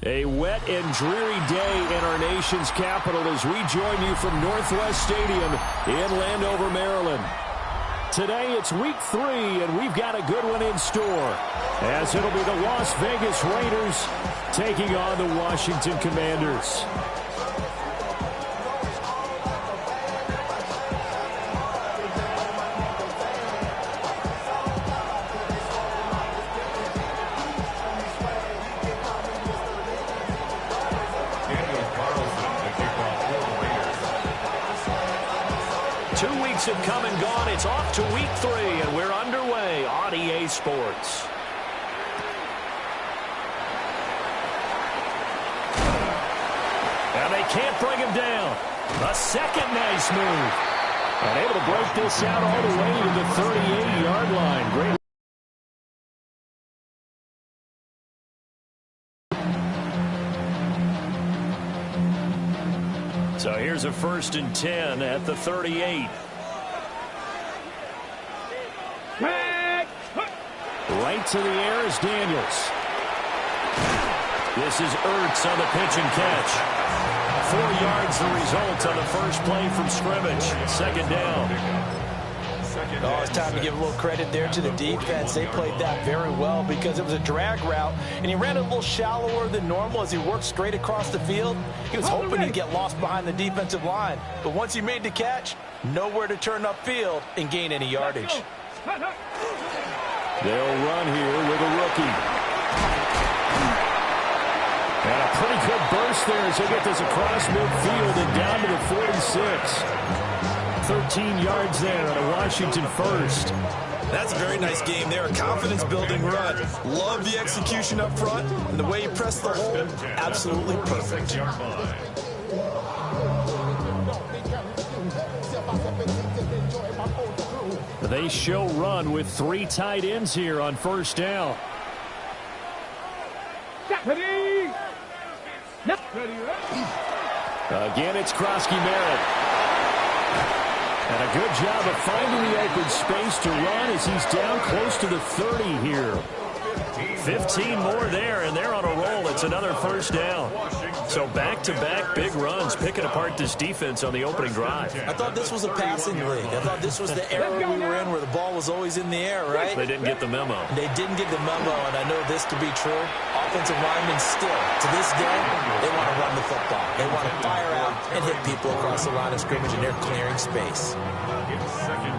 A wet and dreary day in our nation's capital as we join you from Northwest Stadium in Landover, Maryland. Today it's week 3, and we've got a good one in store, as it'll be the Las Vegas Raiders taking on the Washington Commanders. 2 weeks have come and gone. It's off to week 3, and we're underway on EA Sports. And they can't bring him down. A second nice move. And able to break this out all the way to the 38-yard line. Great. So here's a 1st and 10 at the 38. Right to the air is Daniels. This is Ertz on the pitch and catch. 4 yards the result on the first play from scrimmage. 2nd down. Oh, it's time to give a little credit there to the defense. They played that very well because it was a drag route, and he ran a little shallower than normal as he worked straight across the field. He was hoping he'd get lost behind the defensive line, but once he made the catch, nowhere to turn upfield and gain any yardage. They'll run here with a rookie. And a pretty good burst there as they get this across midfield and down to the 46. 13 yards there on a Washington first. That's a very nice game there. A confidence-building run. Love the execution up front, and the way he pressed the hole, absolutely perfect. They show run with 3 tight ends here on 1st down. Again, it's Krosky-Merritt. And a good job of finding the open space to run as he's down close to the 30 here. 15 more there, and they're on a roll. It's another 1st down. So back-to-back big runs, picking apart this defense on the opening drive. I thought this was a passing league. I thought this was the era we were in where the ball was always in the air, right? They didn't get the memo. They didn't get the memo, and I know this to be true. Offensive linemen still, to this day, they want to run the football. They want to fire out and hit people across the line of scrimmage, and they're clearing space.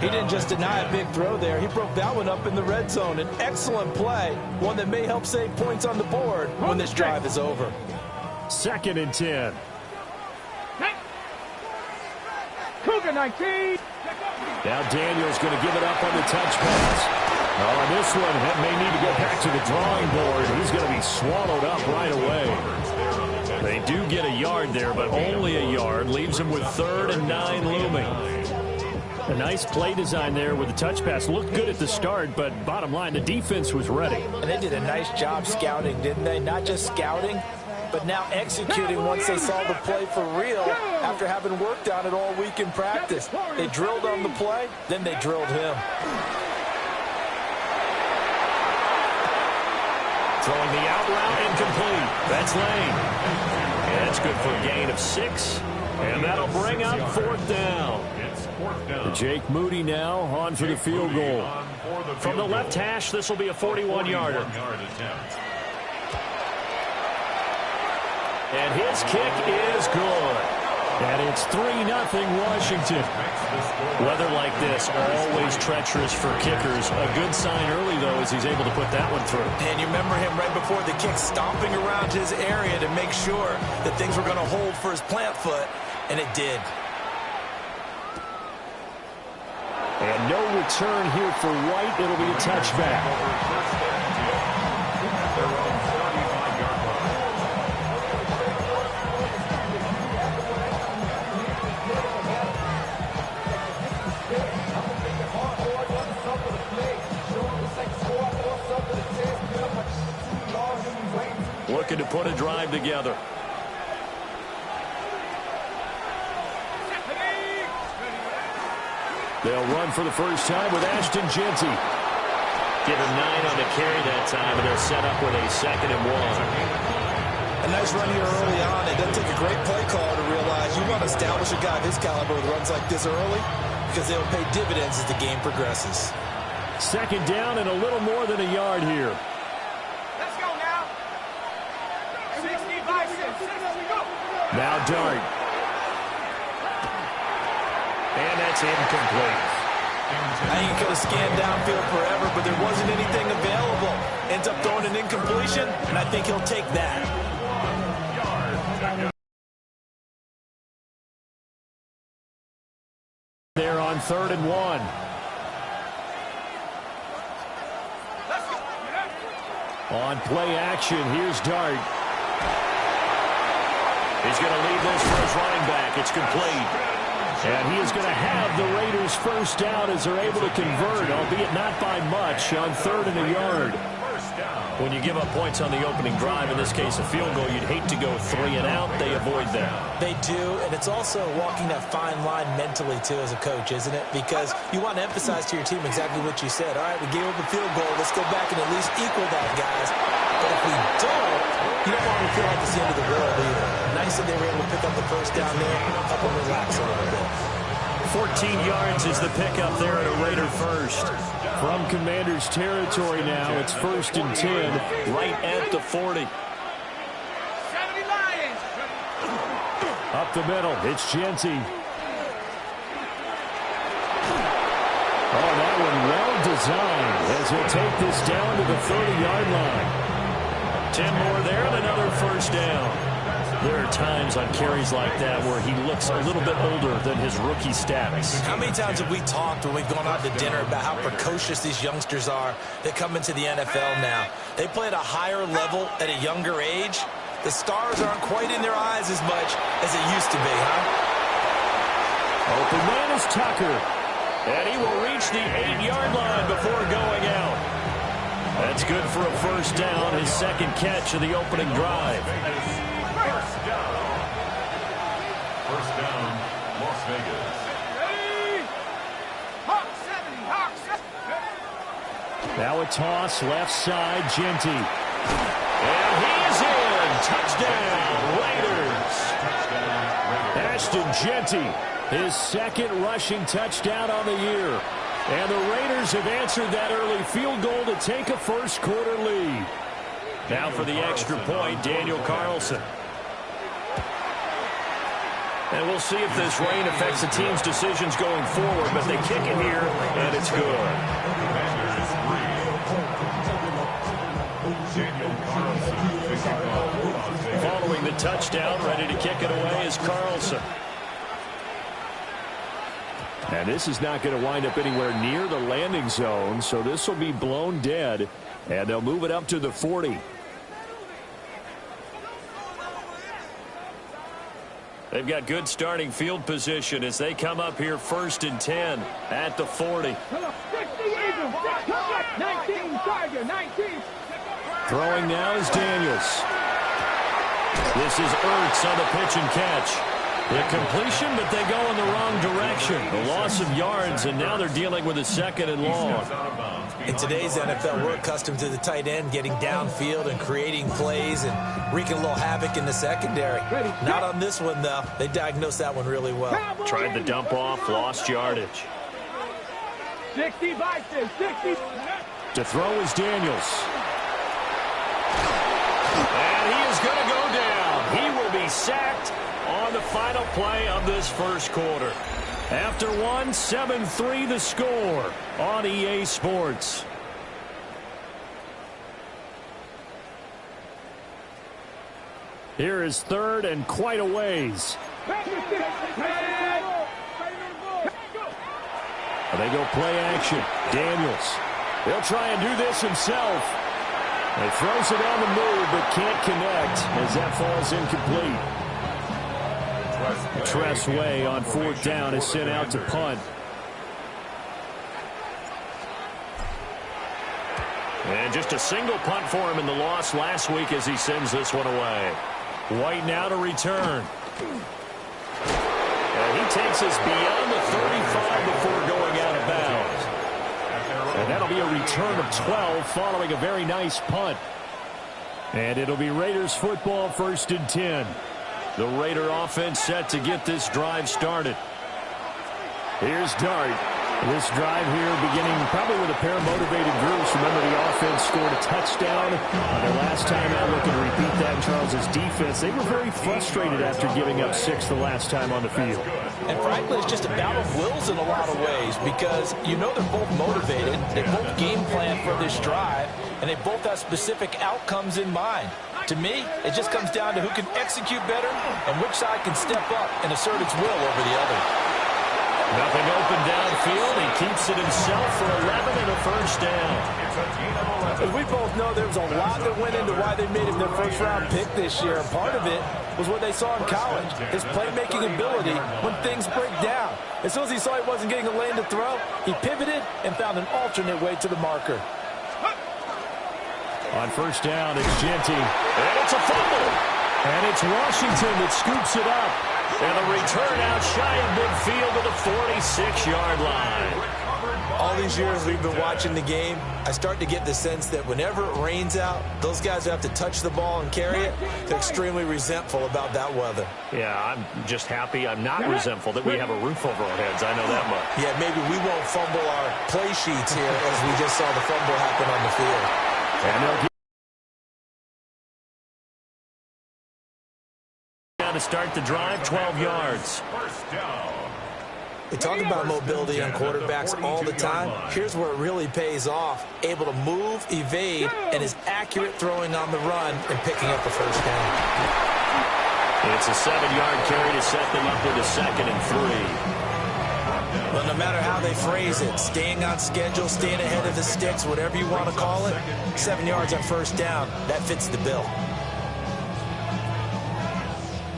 He didn't just deny a big throw there. He broke that one up in the red zone. An excellent play, one that may help save points on the board when this drive is over. 2nd and 10. Cougar 19. Now Daniels going to give it up on the touch pass. Oh, and this one may need to go back to the drawing board. He's going to be swallowed up right away. They do get a yard there, but only a yard. Leaves him with 3rd and 9 looming. A nice play design there with the touch pass. Looked good at the start, but bottom line, the defense was ready. And they did a nice job scouting, didn't they? Not just scouting, but now executing once they saw the play for real after having worked on it all week in practice. They drilled on the play, then they drilled him. Throwing the out route incomplete. That's Lane. And that's good for a gain of 6. And that'll bring up 4th down. Jake Moody now on for the field goal. From the left hash, this will be a 41-yarder. And his kick is good. And it's 3-0 Washington. Weather like this, always treacherous for kickers. A good sign early, though, as he's able to put that one through. And you remember him right before the kick stomping around his area to make sure that things were going to hold for his plant foot, and it did. And no return here for White. It'll be a touchback. Looking to put a drive together. They'll run for the first time with Ashton Jeanty. Give him 9 on the carry that time, and they're set up with a 2nd and 1. A nice run here early on. It doesn't take a great play caller to realize you want to establish a guy of his caliber with runs like this early because they'll pay dividends as the game progresses. Second down and a little more than a yard here. Let's go now. 65, 60, go. Now Dart. And that's incomplete. I ain't going to scan downfield forever, but there wasn't anything available. Ends up throwing an incompletion, and I think he'll take that. There on 3rd and 1. On play action, here's Dart. He's going to leave this for his running back. It's complete. And he is going to have the Raiders first down as they're able to convert, albeit not by much, on 3rd and a yard. When you give up points on the opening drive, in this case a field goal, you'd hate to go 3 and out. They avoid that. They do, and it's also walking that fine line mentally, too, as a coach, isn't it? Because you want to emphasize to your team exactly what you said. All right, we gave up a field goal. Let's go back and at least equal that, guys. But if we don't, you don't want to feel like it's the end of the world either. Nice that they were able to pick up the first down there, help them relax a little bit. 14 yards is the pickup there at a Raider first. From Commanders territory now, it's 1st and 10, right at the 40. 70 Lions. Up the middle, it's Genty. Oh, that one well designed as he'll take this down to the 30-yard line. 10 more there and another first down. There are times on carries like that where he looks a little bit older than his rookie status. How many times have we talked when we've gone out to dinner about how precocious these youngsters are that come into the NFL now? They play at a higher level at a younger age. The stars aren't quite in their eyes as much as it used to be, huh? Open man is Tucker. And he will reach the 8-yard line before going out. That's good for a first down, his second catch of the opening drive. First down, Las Vegas. Ready? Hawk 70, Hawk 70. Now a toss, left side, Genty. And he's in. Touchdown, Raiders. Ashton Genty, his second rushing touchdown on the year. And the Raiders have answered that early field goal to take a first quarter lead. Now for the extra point, Daniel Carlson. And we'll see if this rain affects the team's decisions going forward, but they kick it here, and it's good. Following the touchdown, ready to kick it away is Carlson. And this is not going to wind up anywhere near the landing zone, so this will be blown dead, and they'll move it up to the 40. They've got good starting field position as they come up here 1st and 10 at the 40. 60 Eagles, 19 Tiger, 19. Throwing now is Daniels. This is Ertz on the pitch and catch. The completion, but they go in the wrong direction. The loss of yards, and now they're dealing with a 2nd and long. In today's NFL, we're accustomed to the tight end getting downfield and creating plays and wreaking a little havoc in the secondary. Not on this one, though. They diagnosed that one really well. Tried the dump off, lost yardage. 60 Vikings, 60. To throw is Daniels. And he is going to go down. He will be sacked on the final play of this first quarter. After one, 7-3 the score on EA Sports. Here is 3rd and quite a ways. They go play action. Daniels. He'll try and do this himself. He throws it on the move but can't connect as that falls incomplete. Tressway on 4th down is sent out to punt. And just a single punt for him in the loss last week as he sends this one away. White now to return. And he takes us beyond the 35 before going out of bounds. And that'll be a return of 12 following a very nice punt. And it'll be Raiders football, 1st and 10. The Raider offense set to get this drive started. Here's Dart. This drive here beginning probably with a pair of motivated groups. Remember, the offense scored a touchdown their last time out. Looking to repeat that. Charles's defense, they were very frustrated after giving up 6 the last time on the field. And frankly, it's just a battle of wills in a lot of ways because you know they're both motivated. They both game plan for this drive, and they both have specific outcomes in mind. To me, it just comes down to who can execute better and which side can step up and assert its will over the other. Nothing open downfield. He keeps it himself for 11 and a 1st down. As we both know, there was a lot that went into why they made him their first-round pick this year. And part of it was what they saw in college, his playmaking ability when things break down. As soon as he saw he wasn't getting a lane to throw, he pivoted and found an alternate way to the marker. On 1st down, it's Genty. And it's a fumble. And it's Washington that scoops it up. And the return out shy of midfield to the 46-yard line. All these years we've been watching the game, I start to get the sense that whenever it rains out, those guys who have to touch the ball and carry it, they're extremely resentful about that weather. Yeah, I'm just happy I'm not resentful that we have a roof over our heads. I know that much. Yeah, maybe we won't fumble our play sheets here as we just saw the fumble happen on the field. And they'll to start the drive, 12 yards. We talk about mobility on quarterbacks all the time. Here's where it really pays off. Able to move, evade, and is accurate throwing on the run and picking up a 1st down. It's a 7-yard carry to set them up with a 2nd and 3. Well, no matter how they phrase it, staying on schedule, staying ahead of the sticks, whatever you want to call it, 7 yards on 1st down, that fits the bill.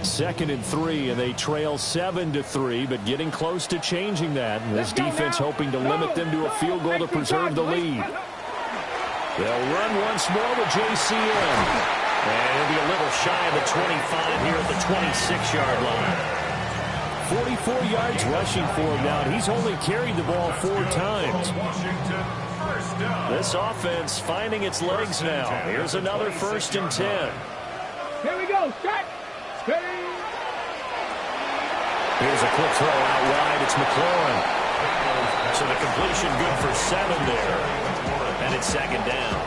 2nd and 3, and they trail 7-3, but getting close to changing that. And this defense hoping to limit them to a field goal to preserve the lead. They'll run once more with JCM. And it'll be a little shy of the 25 here at the 26-yard line. 44 yards rushing for him now, and he's only carried the ball 4 times. This offense finding its legs now. Here's another 1st and 10. Here we go. Start. Here's a quick throw out wide. It's McLaurin. So the completion good for 7 there. And it's 2nd down.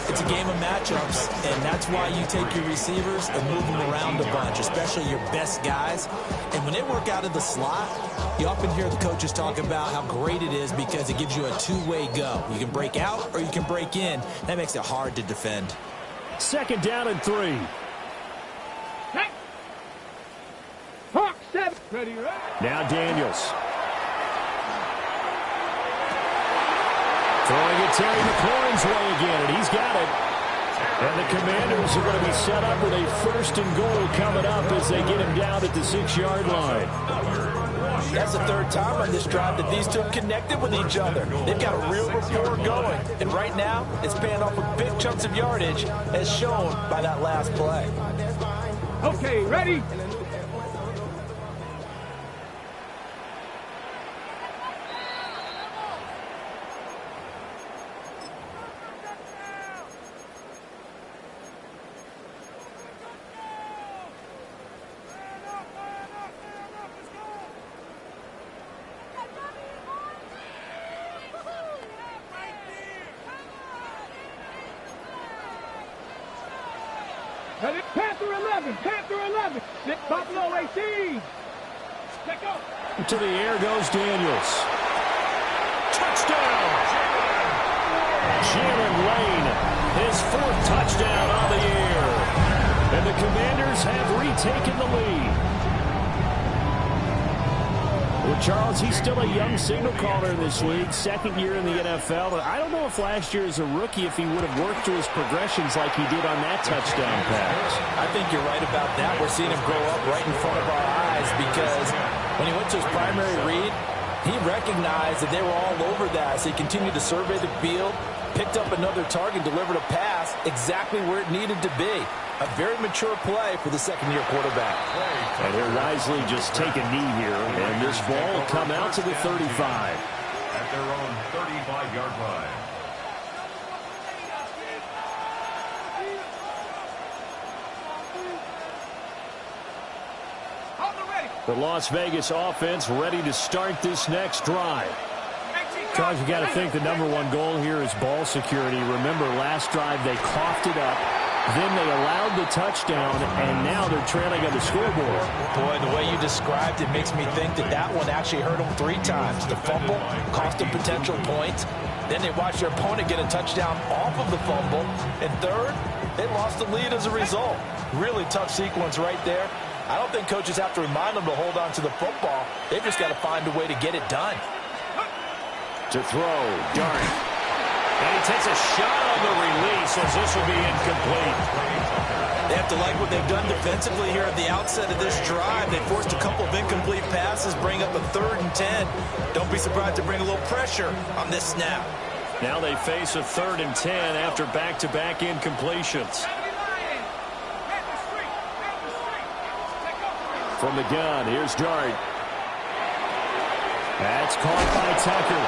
It's a game of matchups, and that's why you take your receivers and move them around a bunch, especially your best guys. And when they work out of the slot, you often hear the coaches talk about how great it is because it gives you a two-way go. You can break out or you can break in. That makes it hard to defend. 2nd down and 3. Hawk 7. Ready, ready. Now Daniels. Throwing it Terry McLaurin's way again, and he's got it. And the Commanders are going to be set up with a 1st and goal coming up as they get him down at the 6-yard line. That's the 3rd time on this drive that these two have connected with each other. They've got a real rapport going. And right now, it's paying off with big chunks of yardage as shown by that last play. Okay, ready? Panther 11, Panther 11, Buffalo 18. Let go. To the air goes Daniels. Touchdown! Jalen Lane, his 4th touchdown on the year. And the Commanders have retaken the lead. Well, Charles, he's still a young signal caller in this league, 2nd year in the NFL. But I don't know if last year as a rookie, if he would have worked through his progressions like he did on that touchdown pass. I think you're right about that. We're seeing him grow up right in front of our eyes because when he went to his primary read, he recognized that they were all over that. So he continued to survey the field, picked up another target, delivered a pass exactly where it needed to be. A very mature play for the 2nd-year quarterback. And he'll wisely just take a knee here, and this ball will come out to the 35. At their own 35-yard line. The Las Vegas offense ready to start this next drive. Charles, you got to think the #1 goal here is ball security. Remember, last drive they coughed it up. Then they allowed the touchdown, and now they're trailing on the scoreboard. Boy, the way you described it makes me think that one actually hurt them 3 times. The fumble cost them potential points. Then they watched their opponent get a touchdown off of the fumble. And third, they lost the lead as a result. Really tough sequence right there. I don't think coaches have to remind them to hold on to the football. They've just got to find a way to get it done. To throw, Dart. And he takes a shot on the release as this will be incomplete. They have to like what they've done defensively here at the outset of this drive. They forced a couple of incomplete passes, bring up a 3rd and 10. Don't be surprised to bring a little pressure on this snap. Now they face a 3rd and 10 after back-to-back incompletions. From the gun, here's Dart. That's caught by Tucker.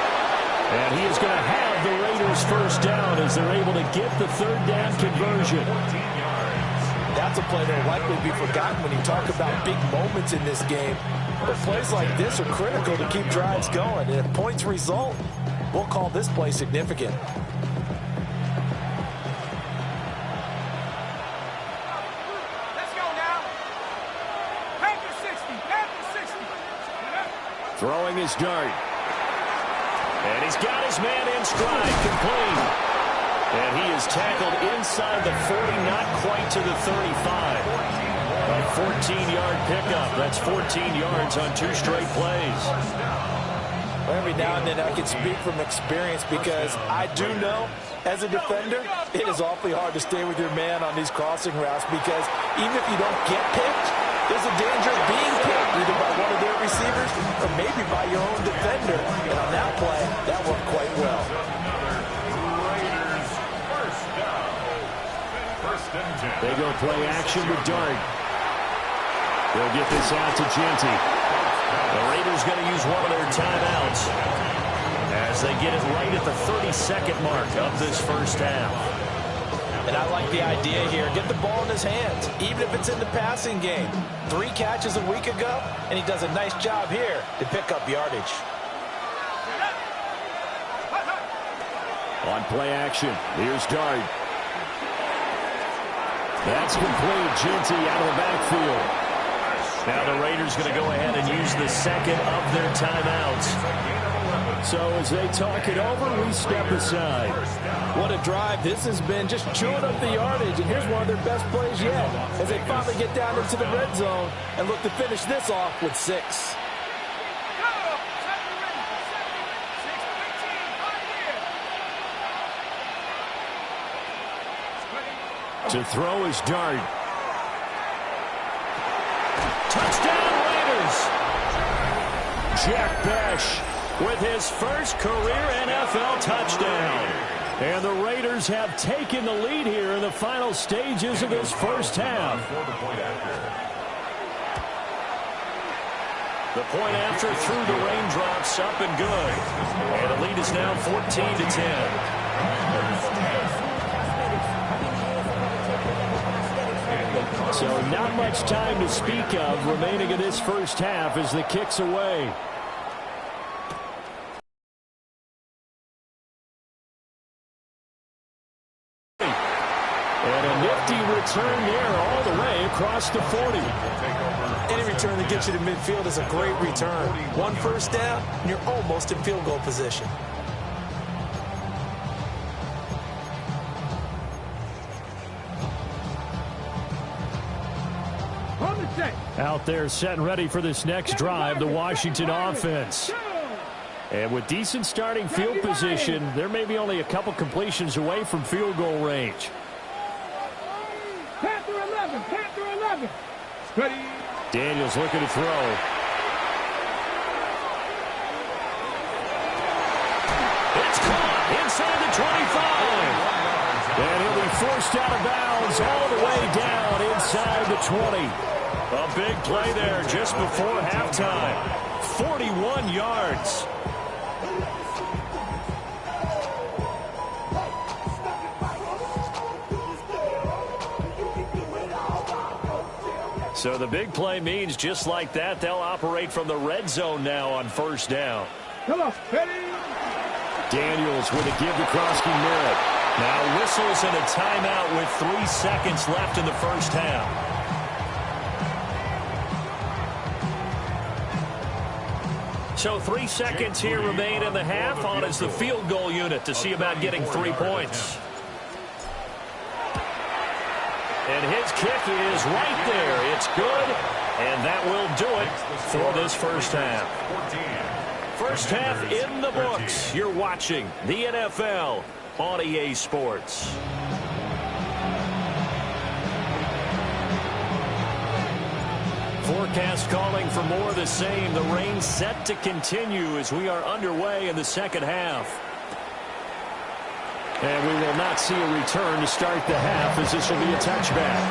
And he is going to have the Raiders first down as they're able to get the 3rd down conversion. That's a play that will likely be forgotten when you talk about big moments in this game. But plays like this are critical to keep drives going. And if points result, we'll call this play significant. Let's go now. Panther 60. Panther 60. Throwing his Dart. And he's got his man in stride, complete. And he is tackled inside the 40, not quite to the 35. A 14-yard pickup. That's 14 yards on 2 straight plays. Every now and then I can speak from experience because I do know, as a defender, it is awfully hard to stay with your man on these crossing routes because even if you don't get picked, there's a danger of being picked either by one of their receivers or maybe by your own defender. And on that play, that worked quite well. They go play action with Dart. They'll get this out to Genty. The Raiders going to use one of their timeouts as they get it right at the 32nd mark of this first half. And I like the idea here. Get the ball in his hands, even if it's in the passing game. 3 catches a week ago, and he does a nice job here to pick up yardage. On play action, here's Dart. That's complete. Genty out of the backfield. Now the Raiders going to go ahead and use the second of their timeouts. So as they talk it over, we step aside. What a drive this has been, just chewing up the yardage. And here's one of their best plays yet as they finally get down into the red zone and look to finish this off with 6. To throw is Dart. Touchdown Raiders! Jack Besh with his first career NFL touchdown. And the Raiders have taken the lead here in the final stages of this first half. The point after through the raindrops, up and good. And the lead is now 14-10. So not much time to speak of remaining in this first half as the kick's away. And a nifty return there all the way across the 40. Any return that gets you to midfield is a great return. 1 first down, and you're almost in field goal position. Out there set and ready for this next drive, the Washington offense. And with decent starting field position, there may be only a couple completions away from field goal range. Panther 11, Panther 11. Ready. Daniels looking to throw. It's caught inside the 25. And he'll be forced out of bounds all the way down inside the 20. A big play there just before halftime. 41 yards. So the big play means just like that, they'll operate from the red zone now on first down. Come on, ready? Daniels with a give to Krosky Merritt. Now whistles and a timeout with 3 seconds left in the first half. So 3 seconds here remain in the half. On is the field goal unit to see about getting 3 points. And his kick is right there. It's good, and that will do it for this first half. First half in the books. You're watching the NFL on EA Sports. Forecast calling for more of the same. The rain set to continue as we are underway in the second half. And we will not see a return to start the half, as this will be a touchback.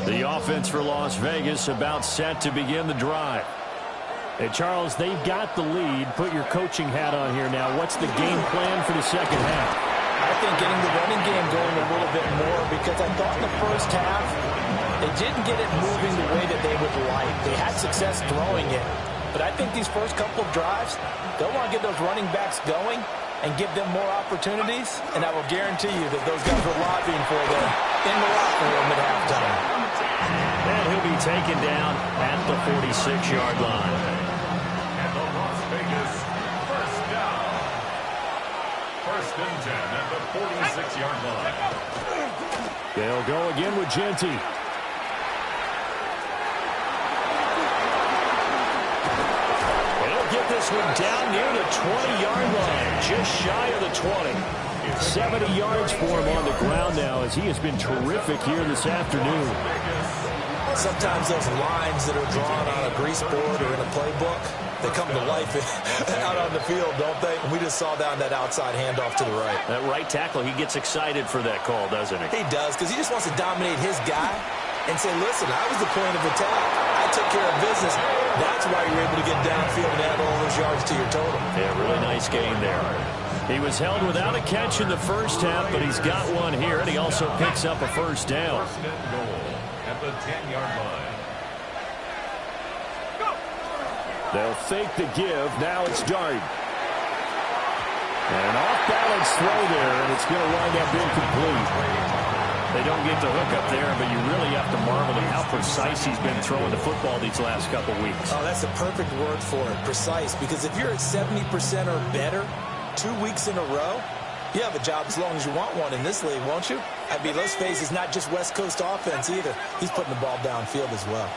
The offense for Las Vegas about set to begin the drive. Hey, Charles, they've got the lead. Put your coaching hat on here now. What's the game plan for the second half? I think getting the running game going a little bit more, because I thought in the first half they didn't get it moving the way that they would like. They had success throwing it, but I think these first couple of drives, they'll want to get those running backs going and give them more opportunities, and I will guarantee you that those guys were lobbying for them in the locker room at halftime. And he'll be taken down at the 46-yard line. And the Las Vegas first down. First and 10 at the 46-yard line. They'll go again with Genty. They'll get this one down near the 20-yard line, just shy of the 20. 70 yards for him on the ground now, as he has been terrific here this afternoon. Sometimes those lines that are drawn on a grease board or in a playbook, they come to life out on the field, don't they? And we just saw down that outside handoff to the right. That right tackle, he gets excited for that call, doesn't he? He does, because he just wants to dominate his guy and say, listen, I was the point of attack. I took care of business. That's why you're able to get downfield and add all those yards to your total. Yeah, really nice game there. He was held without a catch in the first half, but he's got one here, and he also picks up a first down. First and goal at the 10-yard line. They'll fake the give. Now it's Dart. And off-balance throw there, and it's going to wind up incomplete. They don't get the hook up there, but you really have to marvel at how precise he's been throwing the football these last couple weeks. Oh, that's the perfect word for it, precise, because if you're at 70% or better 2 weeks in a row, you have a job as long as you want one in this league, won't you? I mean, let's face it, it's not just West Coast offense either. He's putting the ball downfield as well.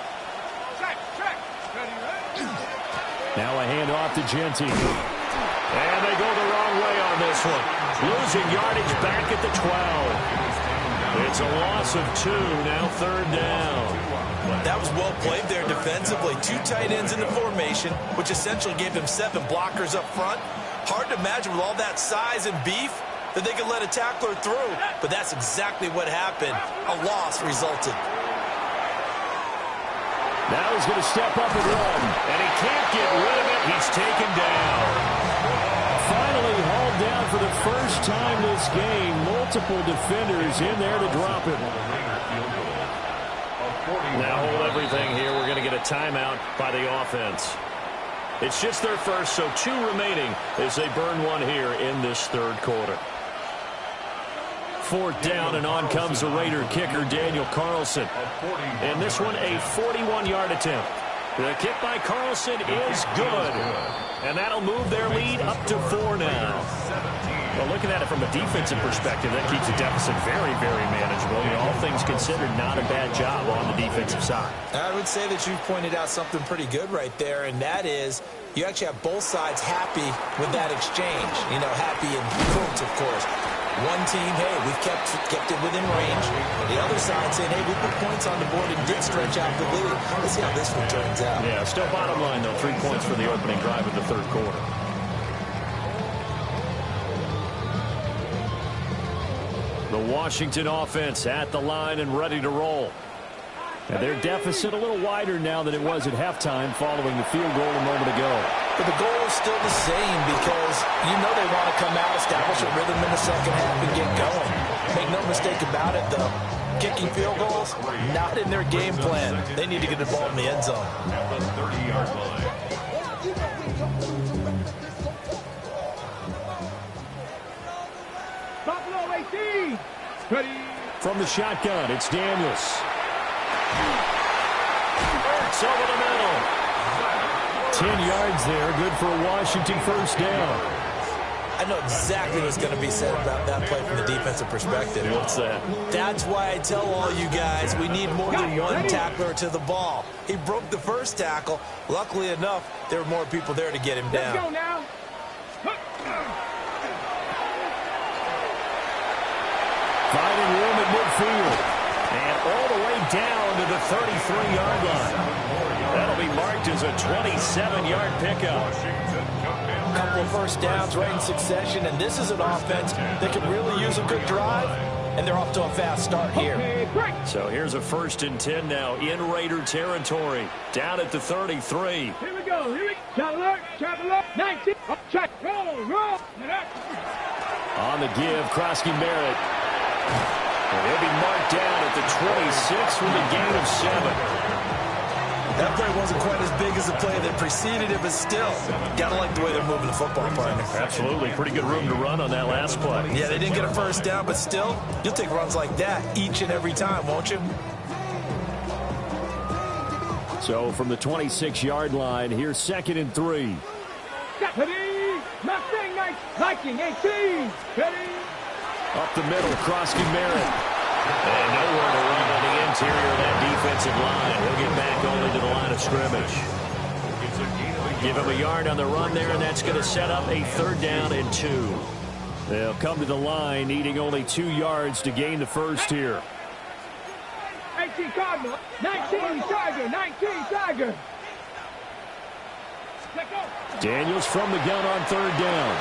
Now a handoff to Genty. And they go the wrong way on this one. Losing yardage back at the 12. It's a loss of 2, now third down. That was well played there defensively. 2 tight ends in the formation, which essentially gave them 7 blockers up front. Hard to imagine with all that size and beef that they could let a tackler through, but that's exactly what happened. A loss resulted. Now he's going to step up and run, and he can't get rid of it. He's taken down. Finally hauled down for the first time this game. Multiple defenders in there to drop him. Now hold everything here. We're going to get a timeout by the offense. It's just their first, so 2 remaining as they burn one here in this third quarter. Fourth down, and on comes the Raider kicker, Daniel Carlson. And this one, a 41-yard attempt. The kick by Carlson is good. And that'll move their lead up to 4 now. Well, looking at it from a defensive perspective, that keeps the deficit very, very manageable. You know, all things considered, not a bad job on the defensive side. I would say that you pointed out something pretty good right there, and that is you actually have both sides happy with that exchange. You know, happy in quotes, of course. One team, hey, we've kept it within range. The other side saying, hey, we put points on the board and did stretch out the lead. Let's see how this one turns out. Yeah, still bottom line, though, 3 points for the opening drive of the third quarter. The Washington offense at the line and ready to roll. And their deficit a little wider now than it was at halftime following the field goal a moment ago. But the goal is still the same because you know they want to come out, establish a rhythm in the second half, and get going. Make no mistake about it, though. Kicking field goals, not in their game plan. They need to get the ball in the end zone. At the 30-yard line. Buffalo 18. Ready. From the shotgun, it's Daniels. It's over the middle. 10 yards there, good for a Washington first down. I know exactly what's going to be said about that play from the defensive perspective. What's that? That's why I tell all you guys we need more than one tackler to the ball. He broke the first tackle. Luckily enough, there were more people there to get him Let's go down. now. Finding room at midfield. And all the way down to the 33-yard line. That'll be marked as a 27-yard pickup. A couple of first downs right in succession, and this is an offense that can really use a good drive, and they're off to a fast start here. Okay, break. So here's a 1st and 10 now in Raider territory. Down at the 33. Here we go. Here we go. Shot alert. Shot alert. 19. Up, check. Roll. On the give, Krosky-Merritt. And he'll be marked down at the 26 with a gain of 7. That play wasn't quite as big as the play that preceded it, but still, gotta like the way they're moving the football, partner. Absolutely. Pretty good room to run on that last play. Yeah, they didn't get a first down, but still, you'll take runs like that each and every time, won't you? So from the 26-yard line, here's 2nd and 3. Ready. Mustang Knights. Viking 18. Ready. Up the middle, Krosky-Merritt. And nowhere to run on the interior of that defensive line. He'll get back only to the line of scrimmage. Give him a yard on the run there, and that's going to set up a 3rd down and 2. They'll come to the line, needing only 2 yards to gain the first here. 18 Cardinal. 19 Tiger. 19 Tiger. Let's go. Daniels from the gun on 3rd down.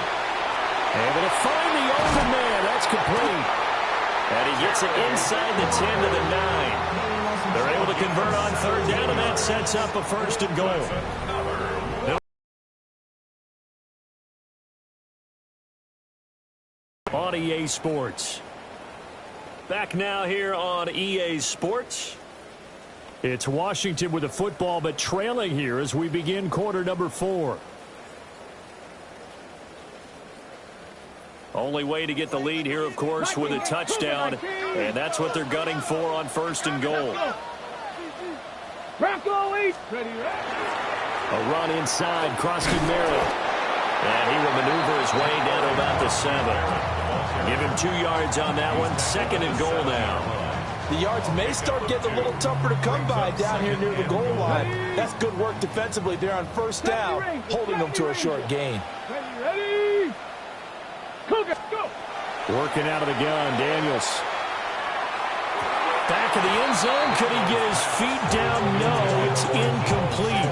Able to find the open man. That's complete. And he gets it inside the 10 to the 9. They're able to convert on 3rd down, and that sets up a 1st and goal. On EA Sports. Back now here on EA Sports. It's Washington with the football, but trailing here as we begin quarter number 4. Only way to get the lead here, of course, with a touchdown, and that's what they're gunning for on 1st and goal. Bronco 8. Ready. A run inside, Krosky-Merritt. And he will maneuver his way down to about the 7. Give him 2 yards on that one. 2nd and goal now. The yards may start getting a little tougher to come by down here near the goal line. That's good work defensively there on 1st down, holding them to a short gain. Ready. Cougar, go. Working out of the gun, Daniels. Back of the end zone. Could he get his feet down? No, it's incomplete.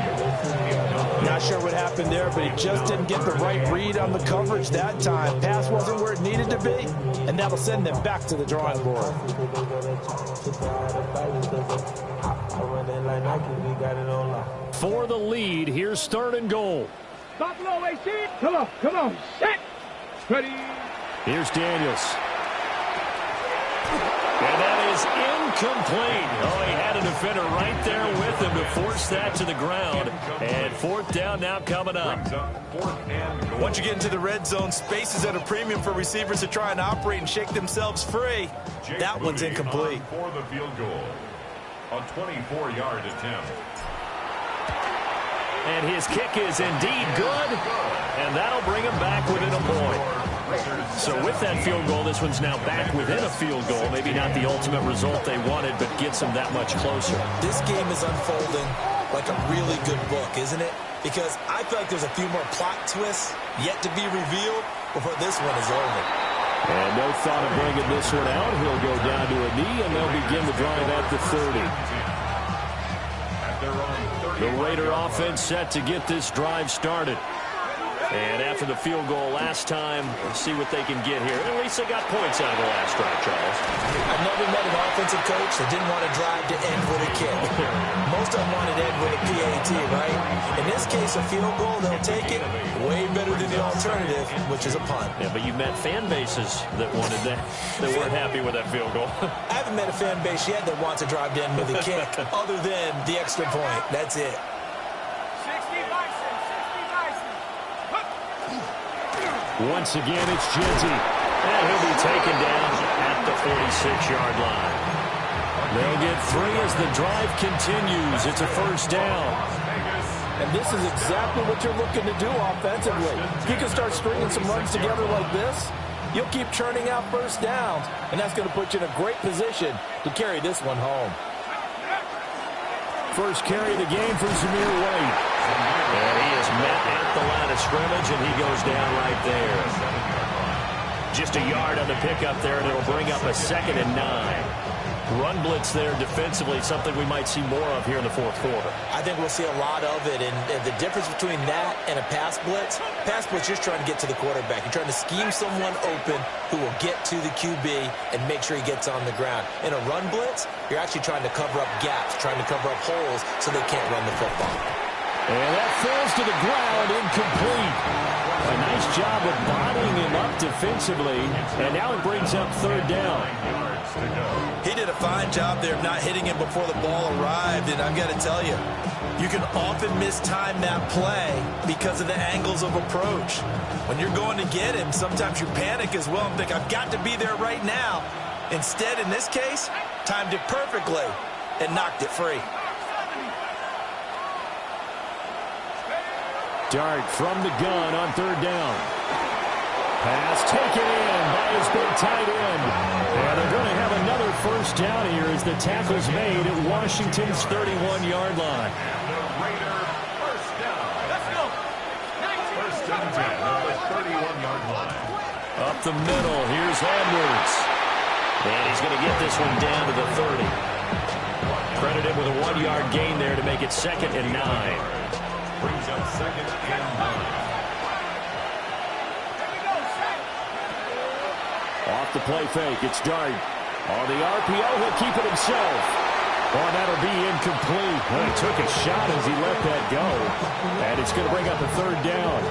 Not sure what happened there, but he just didn't get the right read on the coverage that time. Pass wasn't where it needed to be, and that'll send them back to the drawing board. For the lead, here's 3rd and goal. Buffalo 18. Come on. Set. Ready. Here's Daniels. And that is incomplete. Oh, he had a defender right there with him to force that to the ground. And 4th down now coming up. Once you get into the red zone, space is at a premium for receivers to try and operate and shake themselves free. That one's incomplete. For the field goal. A 24-yard attempt. And his kick is indeed good. And that'll bring him back within a point. So with that field goal, this one's now back within a field goal. Maybe not the ultimate result they wanted, but gets them that much closer. This game is unfolding like a really good book, isn't it? Because I feel like there's a few more plot twists yet to be revealed before this one is over. And no thought of bringing this one out. He'll go down to a knee, and they'll begin the drive at the 30. The Raider offense set to get this drive started. And after the field goal last time, let's see what they can get here. At least they got points out of the last drive, Charles. I've never met an offensive coach that didn't want to drive to end with a kick. Most of them wanted to end with a PAT, right? In this case, a field goal, they'll take it way better than the alternative, which is a punt. Yeah, but you met fan bases that wanted that, that weren't happy with that field goal. I haven't met a fan base yet that wants to drive to end with a kick, other than the extra point. That's it. Once again, it's Genty. And he'll be taken down at the 46-yard line. They'll get 3 as the drive continues. It's a first down. And this is exactly what you're looking to do offensively. You can start stringing some runs together like this. You'll keep churning out first downs, and that's going to put you in a great position to carry this one home. First carry of the game for Zamir White. And he is met at the line of scrimmage, and he goes down right there. Just a yard on the pickup there, and it'll bring up a 2nd and 9. Run blitz there defensively, something we might see more of here in the fourth quarter. I think we'll see a lot of it, and the difference between that and a pass blitz, you're trying to get to the quarterback. You're trying to scheme someone open who will get to the QB and make sure he gets on the ground. In a run blitz, you're actually trying to cover up gaps, trying to cover up holes so they can't run the football. And that falls to the ground, incomplete. A nice job of bodying him up defensively, and now it brings up 3rd down. He did a fine job there of not hitting him before the ball arrived, and I've got to tell you, you can often mistime that play because of the angles of approach. When you're going to get him, sometimes you panic as well and think, I've got to be there right now. Instead, in this case, timed it perfectly and knocked it free. Dart from the gun on 3rd down. Pass taken in by his big tight end. And they're going to have another first down here as the tackle's made at Washington's 31-yard line. And the Raider first down. Let's go. First and 10 at the 31-yard line. Up the middle, here's Edwards. And he's going to get this one down to the 30. Credited with a 1-yard gain there to make it 2nd and 9. Brings up 2nd and 9. Off the play fake, it's Dart. On the RPO, he'll keep it himself. Oh, that'll be incomplete. Well, he took a shot as he let that go. And it's going to bring up a 3rd down.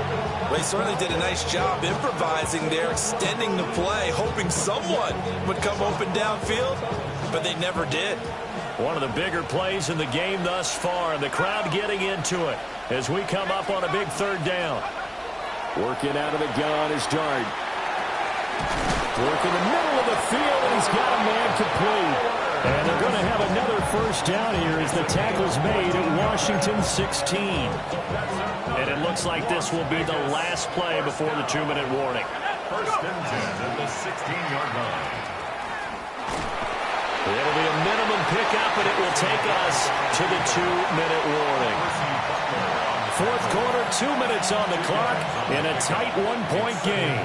Well, he certainly did a nice job improvising there, extending the play, hoping someone would come open downfield, but they never did. One of the bigger plays in the game thus far, and the crowd getting into it as we come up on a big 3rd down. Working out of the gun is Dart. Work in the middle of the field, and he's got a man complete. And they're going to have another first down here as the tackle's made at Washington 16. And it looks like this will be the last play before the 2-minute warning. First and 10 at the 16-yard line. It'll be a minimum pickup, and it will take us to the 2-minute warning. Fourth quarter, 2 minutes on the clock in a tight 1-point game.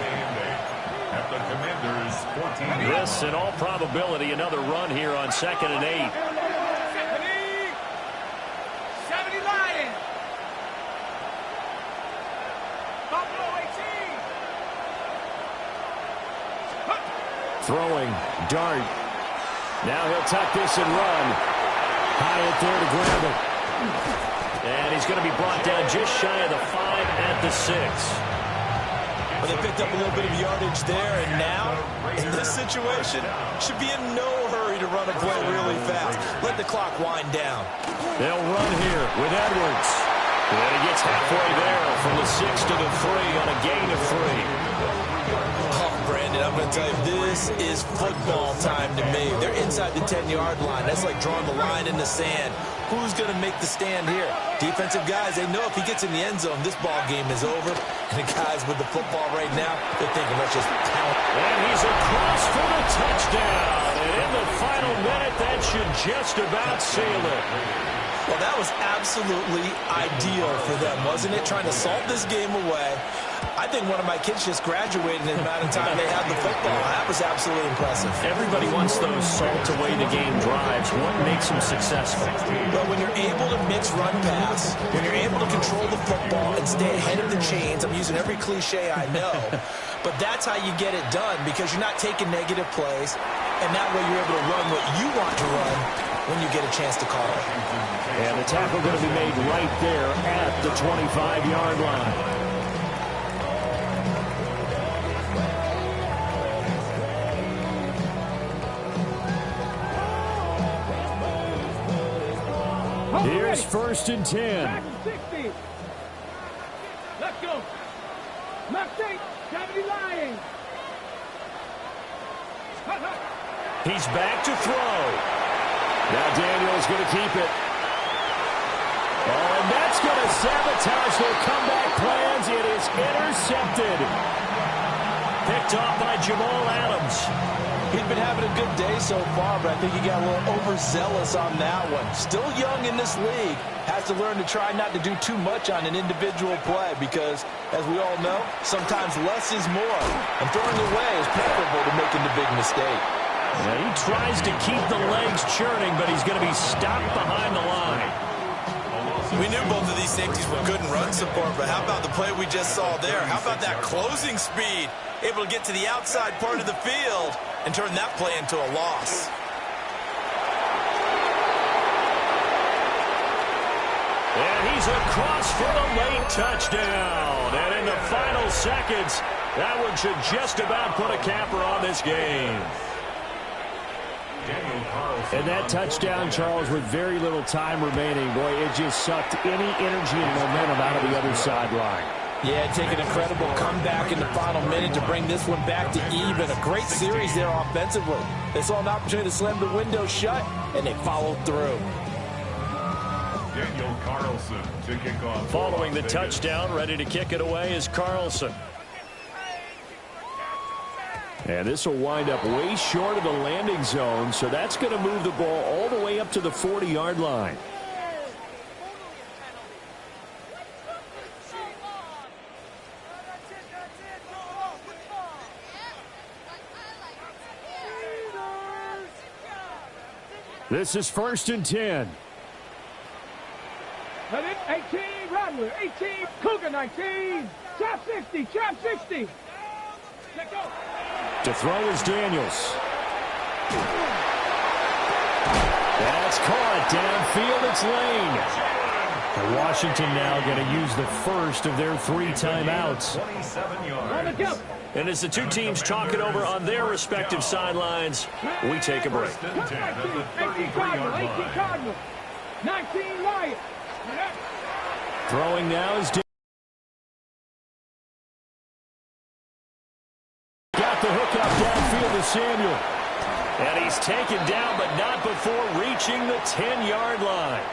At the Commanders' 14. This, in all probability, another run here on 2nd and 8. 70 Lions. Buffalo 18. Throwing, Dart. Now he'll tuck this and run. Hyatt there to grab it. And he's going to be brought down just shy of the 5 at the 6. Well, they picked up a little bit of yardage there, and now, in this situation, should be in no hurry to run a play really fast. Let the clock wind down. They'll run here with Edwards. And he gets halfway there from the 6 to the 3 on a gain of 3. Oh, Brandon, I'm going to tell you, this is football time to me. They're inside the 10-yard line. That's like drawing the line in the sand. Who's going to make the stand here? Defensive guys, they know if he gets in the end zone, this ball game is over. And the guys with the football right now, they're thinking, let's just pound. And he's across for the touchdown. And in the final minute, that should just about seal it. Well, that was absolutely ideal for them, wasn't it? Trying to salt this game away. I think one of my kids just graduated in the amount of time they had the football. That was absolutely impressive. Everybody wants those salt-away-the-game drives. What makes them successful? Well, when you're able to mix run-pass, when you're able to control the football and stay ahead of the chains, I'm using every cliche I know, but that's how you get it done because you're not taking negative plays, and that way you're able to run what you want to run when you get a chance to call it. And the tackle going to be made right there at the 25-yard line. Here's 1st and 10. 60. Let's go. Mustang, 70 Lions. He's back to throw. Now Daniel's going to keep it. Oh, and that's going to sabotage their comeback plans. It is intercepted. Picked off by Jamal Adams. He's been having a good day so far, but I think he got a little overzealous on that one. Still young in this league. Has to learn to try not to do too much on an individual play because, as we all know, sometimes less is more. And throwing away is preferable to making the big mistake. Yeah, he tries to keep the legs churning, but he's going to be stopped behind the line. We knew both of these safeties were good in run support, but how about the play we just saw there? How about that closing speed? Able to get to the outside part of the field and turn that play into a loss. And he's across for the late touchdown. And in the final seconds, that one should just about put a capper on this game. And that touchdown, Charles, with very little time remaining, boy, it just sucked any energy and momentum out of the other sideline. Yeah, take an incredible comeback in the final minute to bring this one back to even. A great series there offensively. They saw an opportunity to slam the window shut, and they followed through. Daniel Carlson to kick off. Following the touchdown, ready to kick it away is Carlson. And this will wind up way short of the landing zone, so that's going to move the ball all the way up to the 40-yard line. This is 1st and 10. 18, Rattler, 18, Cougar, 19, chop 60, chop 60. Let's go. To throw is Daniels. That's caught downfield. It's Lane. And Washington now going to use the first of their 3 timeouts. 27 yards. And as the two teams talk it over on their respective sidelines, we take a break. 18 Cardinal, 19 Lions. Throwing now is got the hook up downfield to Samuel. And he's taken down, but not before reaching the 10-yard line.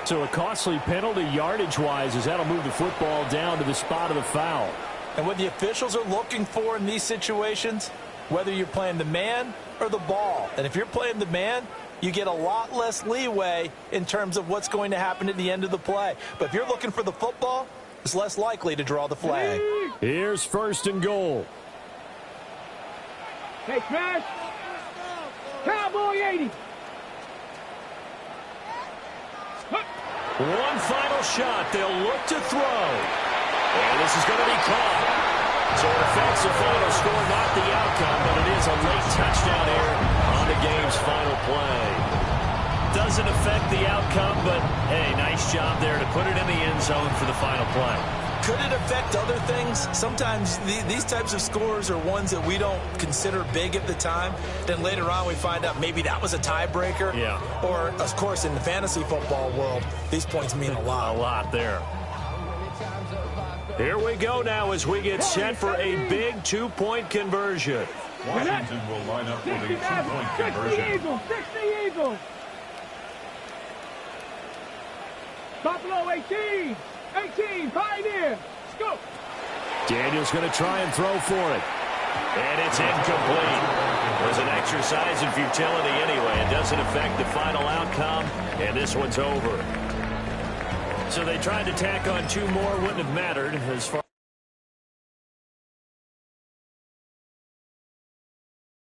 So a costly penalty yardage-wise as that'll move the football down to the spot of the foul. And what the officials are looking for in these situations, whether you're playing the man or the ball. And if you're playing the man, you get a lot less leeway in terms of what's going to happen at the end of the play. But if you're looking for the football, it's less likely to draw the flag. Here's 1st and goal. Hey, smash. Cowboy 80. One final shot. They'll look to throw. And this is going to be caught. So it affects the final score, not the outcome, but it is a late touchdown here on the game's final play. Doesn't affect the outcome, but, hey, nice job there to put it in the end zone for the final play. Could it affect other things? Sometimes these types of scores are ones that we don't consider big at the time. Then later on we find out maybe that was a tiebreaker. Yeah. Or, of course, in the fantasy football world, these points mean a lot. A lot there. Here we go now as we get set for a big 2-point conversion. Washington will line up for the 2-point 60 conversion. Eagles, 60 Eagles. Buffalo 18, 18, Pioneer. Let's go. Daniel's going to try and throw for it. And it's incomplete. It was an exercise in futility anyway. It doesn't affect the final outcome, and this one's over. So they tried to tack on 2 more, wouldn't have mattered as far